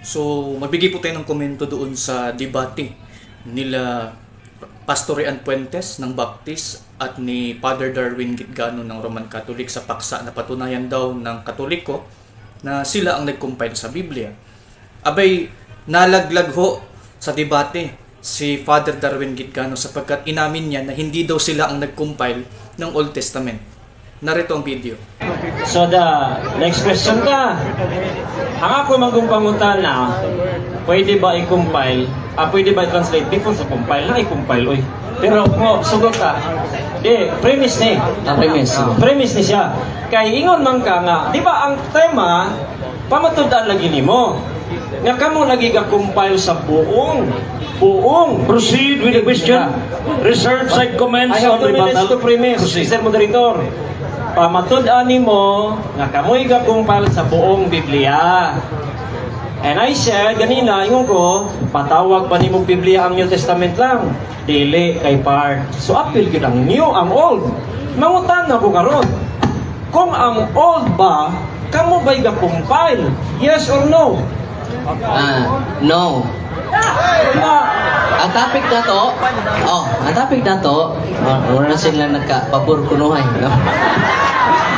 So, magbigay po tayo ng komento doon sa debate nila Pastor Rian Puentes ng Baptist at ni Father Darwin Gitgano ng Roman Catholic sa paksa na patunayan daw ng Katoliko na sila ang nag-compile sa Biblia. Abay, nalaglag ho sa debate si Father Darwin Gitgano sapagkat inamin niya na hindi daw sila ang nag-compile ng Old Testament. Narito ang video. So the next question ka. Ang ako magumpangutan na, pwede ba i-compile? Pwede ba i-translate? Before sa compile na i-compile, oy. Pero mo, sugot ka. Premise ni. Premise ni siya. Kay ingon man ka nga, di ba ang tema, pamatudan lagi ni mo. Nga kamo lagi ka compile sa buong. Proceed with the question. Reserve side comments I have on 2 minutes to rebuttal. premise, Proceed. Mr. Moderator. Pamatud-ani mo nga kamoy ka kumpal sa buong Biblia. And I said, ganina, ingon ko, patawag ba ni mong Biblia ang New Testament lang? Dili kay part. So, apil yun ang new, ang old. Mangutan na ko karon. Kung ang old ba, kamo ba'y ka-compile? Yes or no? No. Na, Ang topic na to, wala na sila nagka-pabor kunuhay, no?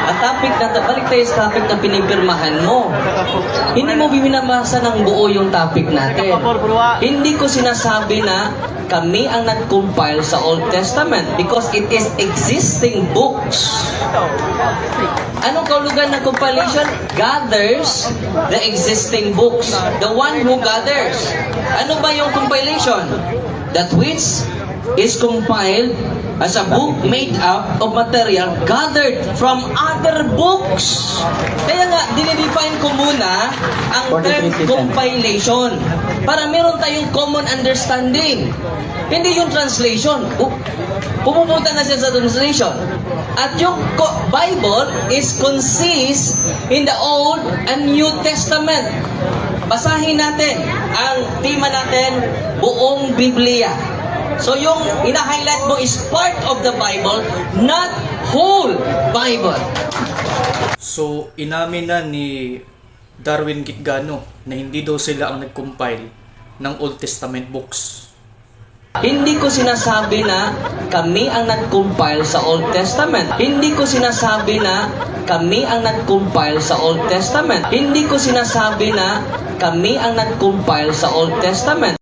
Ang topic na to, balik tayo sa topic na pinipirmahan mo. Hindi mo binabasa ng buo yung topic natin. Hindi ko sinasabi na kami ang nag-compile sa Old Testament because it is existing books. Anong kahulugan ng compilation? Gathers the existing books. The one who gathers. Ano ba yung compilation? That which is compiled as a book made up of material gathered from other books. Kaya nga, dinidefine ko muna ang term compilation para meron tayong common understanding. Hindi yung translation. Pumupunta na siya sa translation. At yung Bible is consists in the Old and New Testament. Basahin natin ang tema natin, buong Biblia. So yung ina-highlight mo is part of the Bible, not whole Bible. So, inamin na ni Darwin Gitgano na hindi daw sila ang nag-compile ng Old Testament books. Hindi ko sinasabi na kami ang nag-compile sa Old Testament. Hindi ko sinasabi na kami ang nag-compile sa Old Testament. Hindi ko sinasabi na kami ang nag-compile sa Old Testament.